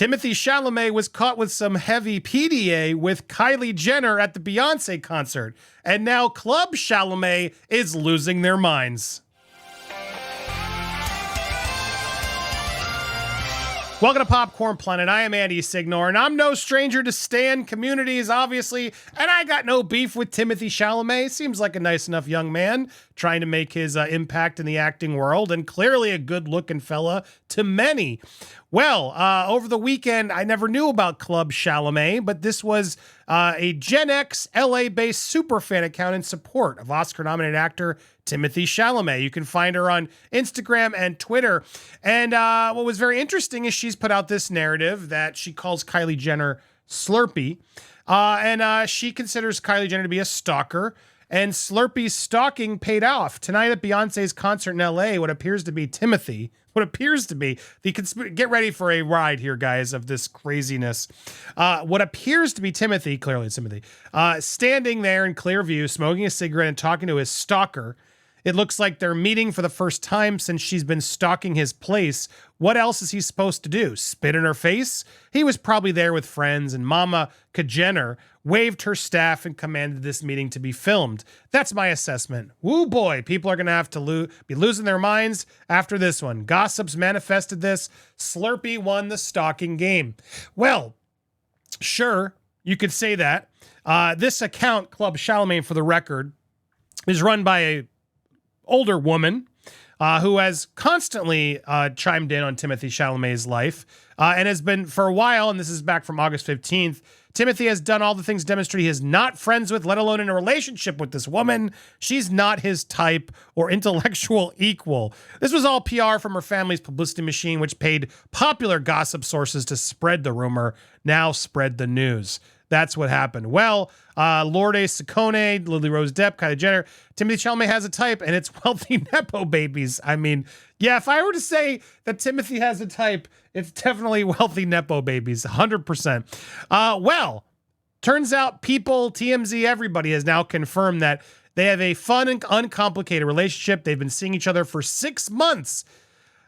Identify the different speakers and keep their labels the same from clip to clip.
Speaker 1: Timothée Chalamet was caught with some heavy PDA with Kylie Jenner at the Beyonce concert. And now Club Chalamet is losing their minds. Welcome to Popcorn Planet. I am Andy Signor, and I'm no stranger to stan communities, obviously, and I got no beef with Timothée Chalamet. Seems like a nice enough young man trying to make his impact in the acting world, and clearly a good-looking fella to many. Well, over the weekend, I never knew about Club Chalamet, but this was a Gen X LA-based superfan account in support of Oscar-nominated actor Timothée Chalamet. You can find her on Instagram and Twitter. And what was very interesting is she's put out this narrative that she calls Kylie Jenner Slurpee. And she considers Kylie Jenner to be a stalker. And Slurpee's stalking paid off. Tonight at Beyonce's concert in LA, what appears to be Timothee, get ready for a ride here, guys, of this craziness. What appears to be Timothee, clearly it's Timothee, standing there in clear view, smoking a cigarette and talking to his stalker. It looks like they're meeting for the first time since she's been stalking his place. What else is he supposed to do? Spit in her face? He was probably there with friends, and Mama Jenner waved her staff and commanded this meeting to be filmed. That's my assessment. Woo boy, people are going to have to be losing their minds after this one. Gossips manifested this. Slurpee won the stalking game. Well, sure, you could say that. This account, Club Chalamet, for the record, is run by a older woman who has constantly chimed in on Timothée Chalamet's life and has been for a while, and this is back from August 15th, Timothée has done all the things to demonstrate he is not friends with, let alone in a relationship with this woman. She's not his type or intellectual equal. This was all PR from her family's publicity machine, which paid popular gossip sources to spread the rumor, now spread the news. That's what happened. Well, Lourdes Ciccone, Lily Rose Depp, Kylie Jenner, Timothée Chalamet has a type, and it's wealthy Nepo babies. I mean, yeah, if I were to say that Timothée has a type, it's definitely wealthy Nepo babies, 100%. Well, turns out people, TMZ, everybody has now confirmed that they have a fun and uncomplicated relationship. They've been seeing each other for 6 months.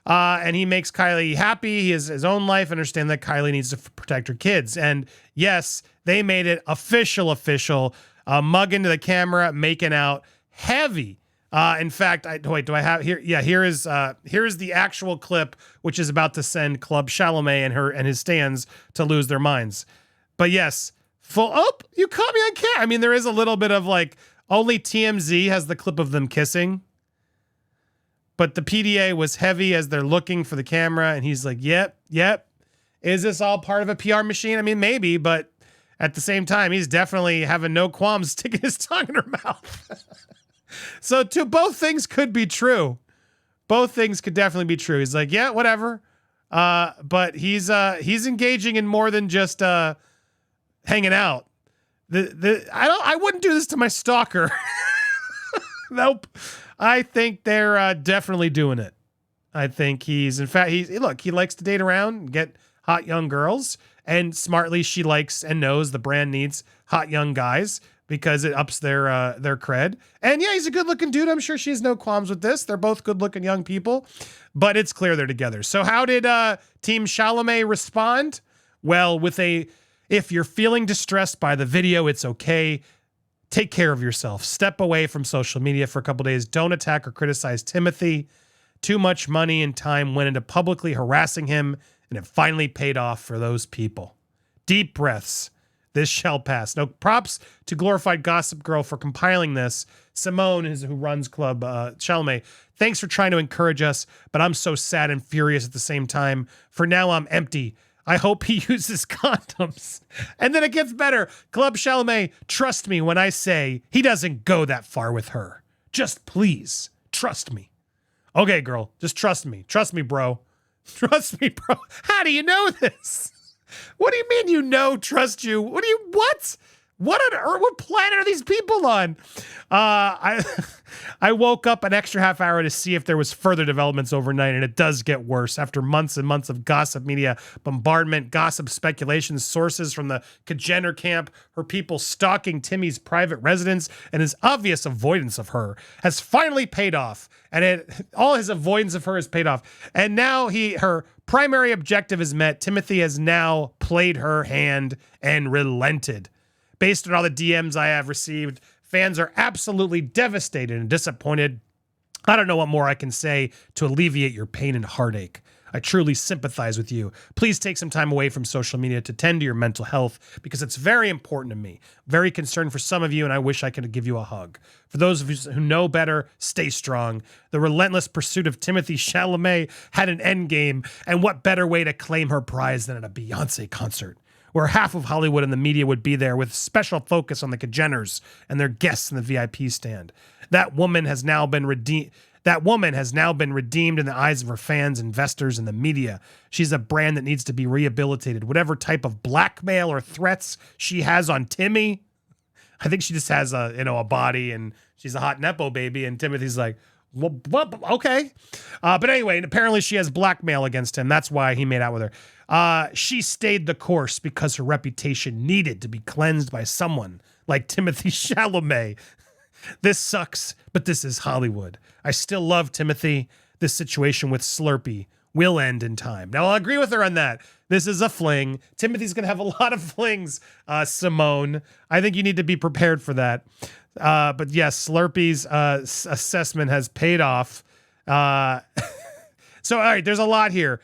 Speaker 1: And he makes Kylie happy. He has his own life. Understand that Kylie needs to protect her kids. And yes, they made it official, mug into the camera, making out heavy. In fact, do I have here? Yeah, here is the actual clip, which is about to send Club Chalamet and his stans to lose their minds. But yes, you caught me on camera. I mean, there is a little bit of like, only TMZ has the clip of them kissing. But the PDA was heavy as they're looking for the camera, and he's like, yep. Is this all part of a PR machine? I mean, maybe, but at the same time, he's definitely having no qualms sticking his tongue in her mouth. So both things could be true. Both things could definitely be true. He's like, yeah, whatever. But he's engaging in more than just hanging out. I wouldn't do this to my stalker. Nope. I think they're definitely doing it. I think he likes to date around and get hot young girls, and smartly she likes and knows the brand needs hot young guys because it ups their cred. And yeah, he's a good looking dude. I'm sure she has no qualms with this. They're both good looking young people, but it's clear they're together. So how did Team Chalamet respond? Well, if you're feeling distressed by the video, it's okay. Take care of yourself. Step away from social media for a couple days. Don't attack or criticize Timothée. Too much money and time went into publicly harassing him, and it finally paid off for those people. Deep breaths. This shall pass. No props to Glorified Gossip Girl for compiling this. Simone, who runs Club Chalamet, thanks for trying to encourage us, but I'm so sad and furious at the same time. For now, I'm empty. I hope he uses condoms. And then it gets better. Club Chalamet, trust me when I say he doesn't go that far with her. Just please, trust me. Okay, girl, just trust me. Trust me, bro. Trust me, bro. How do you know this? What do you mean trust you? What? What on earth? What planet are these people on? I I woke up an extra half hour to see if there was further developments overnight, and it does get worse. After months and months of gossip media bombardment, gossip speculation, sources from the Jenner camp, her people stalking Timmy's private residence, and his obvious avoidance of her has finally paid off. And all his avoidance of her has paid off. And now her primary objective is met. Timothee has now played her hand and relented. Based on all the DMs I have received, fans are absolutely devastated and disappointed. I don't know what more I can say to alleviate your pain and heartache. I truly sympathize with you. Please take some time away from social media to tend to your mental health because it's very important to me. Very concerned for some of you, and I wish I could give you a hug. For those of you who know better, stay strong. The relentless pursuit of Timothée Chalamet had an end game, and what better way to claim her prize than at a Beyonce concert, where half of Hollywood and the media would be there with special focus on the Jenners and their guests in the VIP stand. That woman has now been redeemed in the eyes of her fans, investors, and the media. She's a brand that needs to be rehabilitated. Whatever type of blackmail or threats she has on Timmy, I think she just has a body and she's a hot Nepo baby, and Timothy's like, well, okay. But anyway, apparently she has blackmail against him. That's why he made out with her. She stayed the course because her reputation needed to be cleansed by someone like Timothée Chalamet. This sucks, but this is Hollywood. I still love Timothee. This situation with Slurpee will end in time. Now, I'll agree with her on that. This is a fling. Timothee's going to have a lot of flings, Simone. I think you need to be prepared for that. But yes, Slurpee's assessment has paid off. So, all right, there's a lot here.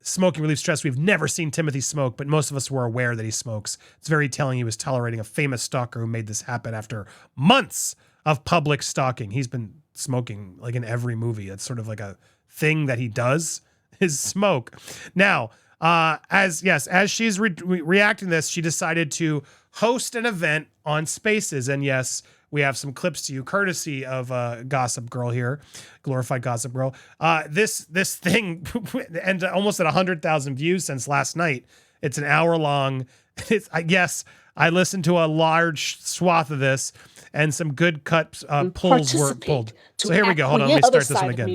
Speaker 1: Smoking relieves stress. We've never seen Timothee smoke, but most of us were aware that he smokes. It's very telling he was tolerating a famous stalker who made this happen after months of public stalking. He's been smoking like in every movie. It's sort of like a thing that he does, is smoke. Now, as she's reacting to this, she decided to host an event on Spaces. And yes, we have some clips to you, courtesy of Gossip Girl here, glorified Gossip Girl. This thing ended almost at 100,000 views since last night. It's an hour long. I listened to a large swath of this, and some good pulls were pulled. So here we go. Hold on, let me start this one again.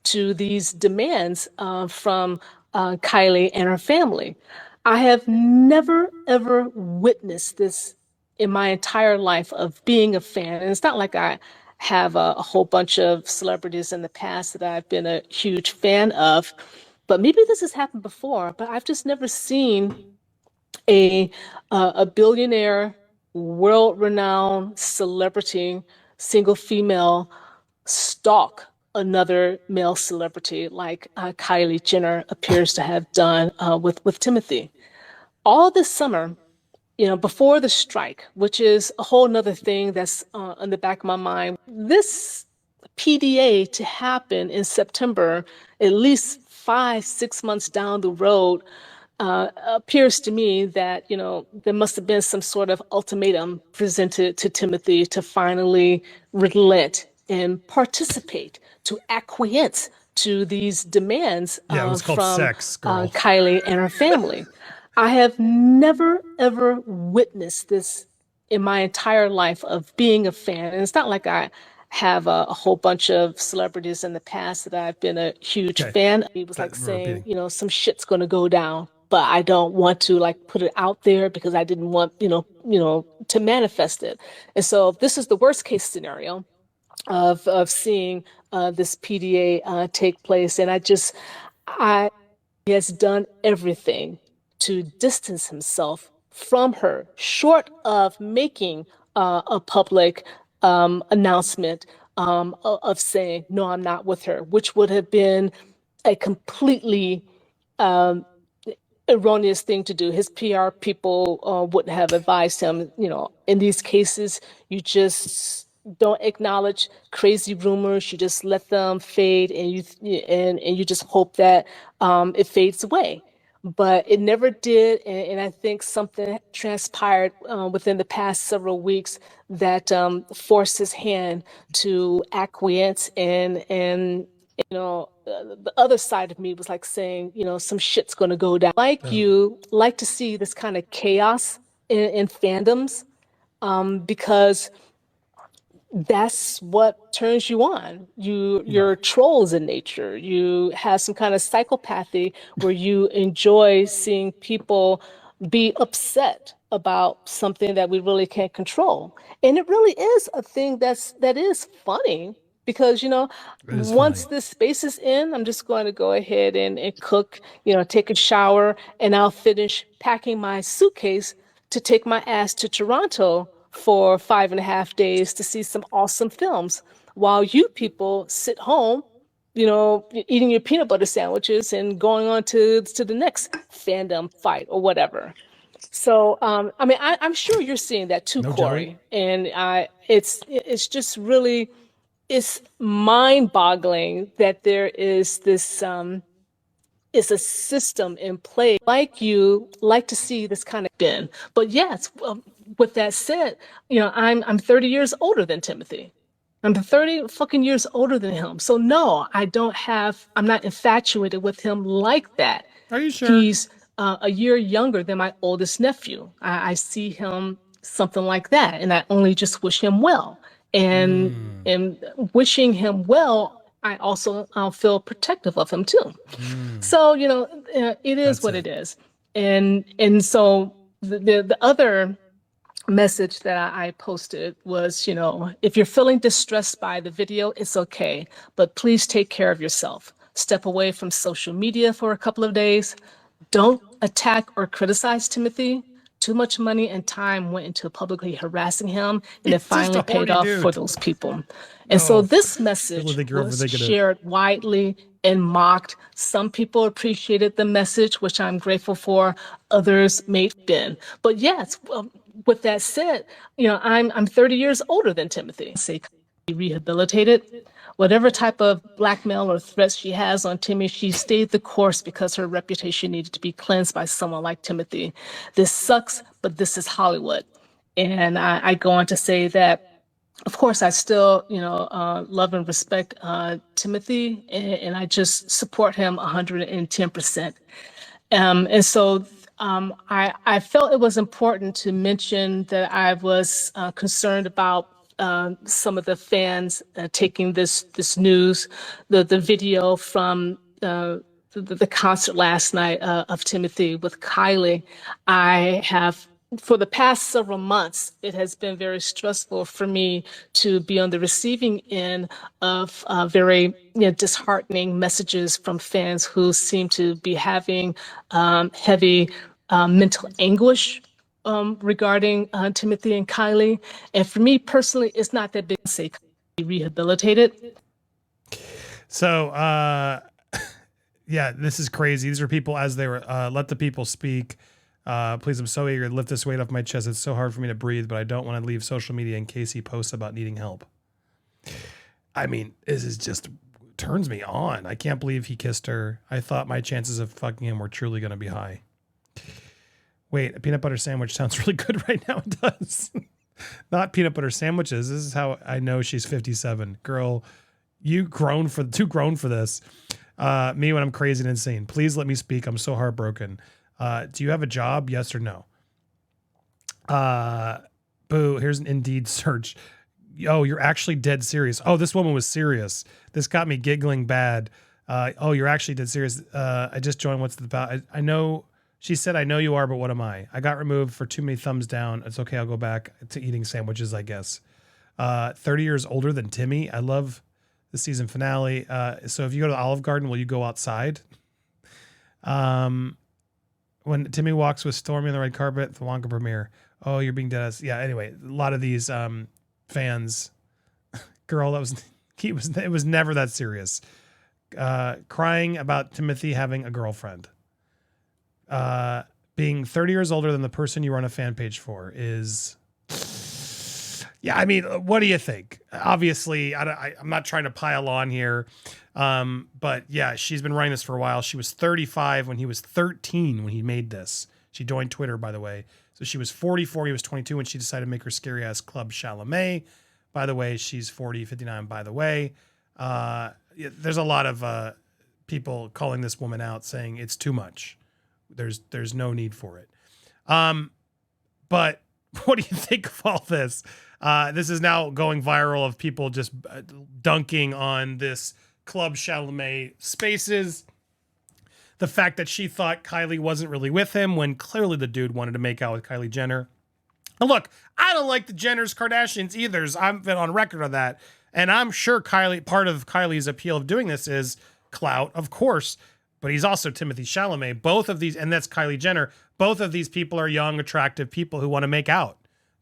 Speaker 2: To these demands from Kylie and her family. I have never, ever witnessed this in my entire life of being a fan. And it's not like I have a whole bunch of celebrities in the past that I've been a huge fan of, but maybe this has happened before, but I've just never seen a billionaire, world-renowned celebrity, single female, stalk another male celebrity like Kylie Jenner appears to have done with Timothee. All this summer, before the strike, which is a whole nother thing that's in the back of my mind, this PDA to happen in September, at least 5-6 months down the road, appears to me that, there must have been some sort of ultimatum presented to Timothee to finally relent and participate, to acquiesce to these demands from Kylie and her family. I have never, ever witnessed this in my entire life of being a fan. And it's not like I have a whole bunch of celebrities in the past that I've been a huge fan. It was like saying, some shit's going to go down, but I don't want to put it out there because I didn't want, to manifest it. And so this is the worst case scenario of seeing this PDA take place. And he has done everything to distance himself from her, short of making a public announcement of saying, no, I'm not with her, which would have been a completely erroneous thing to do. His PR people wouldn't have advised him, in these cases, you just don't acknowledge crazy rumors. You just let them fade, and you just hope that it fades away. But it never did, and I think something transpired within the past several weeks that forced his hand to acquiesce, and the other side of me was like saying, some shit's going to go down. You like to see this kind of chaos in fandoms, because that's what turns you on. You're trolls in nature. You have some kind of psychopathy where you enjoy seeing people be upset about something that we really can't control. And it really is a thing that is funny because,
Speaker 1: It is
Speaker 2: once
Speaker 1: funny.
Speaker 2: this space is in, I'm just going to go ahead and cook, take a shower, and I'll finish packing my suitcase to take my ass to Toronto for 5.5 days to see some awesome films while you people sit home, eating your peanut butter sandwiches and going on to the next fandom fight or whatever. So, I mean, I'm sure you're seeing that too,
Speaker 1: No, Joey?
Speaker 2: Corey. And it's just really, it's mind-boggling that there is this is a system in play like you like to see this kind of bin. But yes, with that said, I'm 30 years older than Timothy. I'm 30 fucking years older than him. So no, I'm not infatuated with him like that.
Speaker 1: Are you sure?
Speaker 2: He's a year younger than my oldest nephew. I see him something like that, and I only just wish him well. And wishing him well, I also feel protective of him too. So it is what it is, and so the other message that I posted was, if you're feeling distressed by the video, it's okay, but please take care of yourself. Step away from social media for a couple of days. Don't attack or criticize Timothy. Too much money and time went into publicly harassing him, and it
Speaker 1: He's just a
Speaker 2: finally paid
Speaker 1: horny
Speaker 2: off
Speaker 1: dude.
Speaker 2: for those people. And so this
Speaker 1: Really
Speaker 2: message
Speaker 1: think you're
Speaker 2: was
Speaker 1: overthinking it.
Speaker 2: shared widely and mocked. Some people appreciated the message, which I'm grateful for. Others may have been. But yes, with that said, I'm 30 years older than Timothy. Say rehabilitated. Whatever type of blackmail or threats she has on Timmy, she stayed the course because her reputation needed to be cleansed by someone like Timothy. This sucks, but this is Hollywood. And I go on to say that, of course, I still, love and respect Timothy, and I just support him 110%. And so I felt it was important to mention that I was concerned about some of the fans taking this news, the video from the concert last night of Timothy with Kylie. I have, for the past several months, it has been very stressful for me to be on the receiving end of very disheartening messages from fans who seem to be having heavy mental anguish regarding Timothy and Kylie. And for me personally, it's not that big. Say rehabilitated.
Speaker 1: So, yeah, this is crazy. These are people as they were, let the people speak. Please, I'm so eager to lift this weight off my chest. It's so hard for me to breathe, but I don't want to leave social media in case he posts about needing help. I mean, this is just turns me on. I can't believe he kissed her. I thought my chances of fucking him were truly going to be high. Wait, a peanut butter sandwich sounds really good right now. It does. Not peanut butter sandwiches. This is how I know she's 57. Girl, too grown for this. Me when I'm crazy and insane. Please let me speak. I'm so heartbroken. Do you have a job? Yes or no? Boo. Here's an Indeed search. Oh, you're actually dead serious. Oh, this woman was serious. This got me giggling bad. Oh, you're actually dead serious. I just joined. What's it about? I know. She said, I know you are, but what am I? I got removed for too many thumbs down. It's okay. I'll go back to eating sandwiches, I guess. 30 years older than Timmy. I love the season finale. So if you go to the Olive Garden, will you go outside? When Timmy walks with Stormy on the red carpet, the Wonka premiere. Oh, you're being dead ass. Yeah. Anyway, a lot of these fans, girl, it was never that serious. Crying about Timothy having a girlfriend. Being 30 years older than the person you run a fan page for is, yeah. I mean, what do you think? Obviously, I'm not trying to pile on here. But yeah, she's been running this for a while. She was 35 when he was 13 when he made this. She joined Twitter, by the way. So she was 44. He was 22 when she decided to make her scary ass club Chalamet. By the way, she's 40, 59, by the way. There's a lot of people calling this woman out saying it's too much. There's no need for it. But what do you think of all this? This is now going viral of people just dunking on this Club Chalamet Spaces. The fact that she thought Kylie wasn't really with him when clearly the dude wanted to make out with Kylie Jenner. And look, I don't like the Jenners Kardashians either. I've been on record on that. And I'm sure part of Kylie's appeal of doing this is clout, of course. But he's also Timothée Chalamet. Both of these, and that's Kylie Jenner. Both of these people are young, attractive people who want to make out.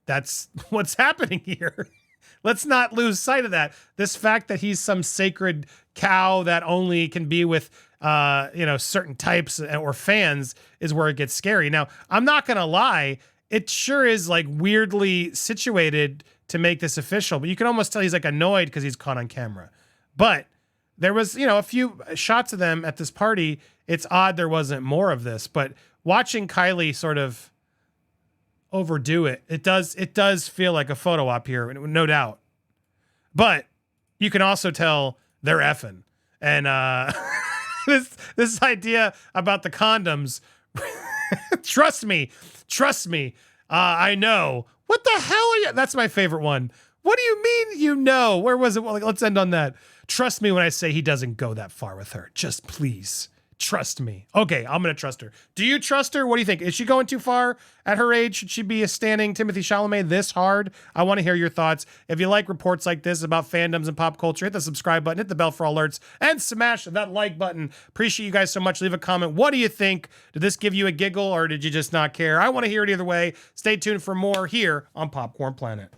Speaker 1: That's what's happening here. Let's not lose sight of that. This fact that he's some sacred cow that only can be with certain types or fans is where it gets scary. Now, I'm not going to lie. It sure is like weirdly situated to make this official, but you can almost tell he's like annoyed because he's caught on camera. But there was, a few shots of them at this party. It's odd there wasn't more of this, but watching Kylie sort of overdo it, it does feel like a photo op here, no doubt. But you can also tell they're effing. And this idea about the condoms, trust me, I know. What the hell are you? That's my favorite one. What do you mean Where was it? Well, let's end on that. Trust me when I say he doesn't go that far with her. Just please. Trust me. Okay, I'm going to trust her. Do you trust her? What do you think? Is she going too far at her age? Should she be standing Timothée Chalamet this hard? I want to hear your thoughts. If you like reports like this about fandoms and pop culture, hit the subscribe button, hit the bell for alerts, and smash that like button. Appreciate you guys so much. Leave a comment. What do you think? Did this give you a giggle or did you just not care? I want to hear it either way. Stay tuned for more here on Popcorn Planet.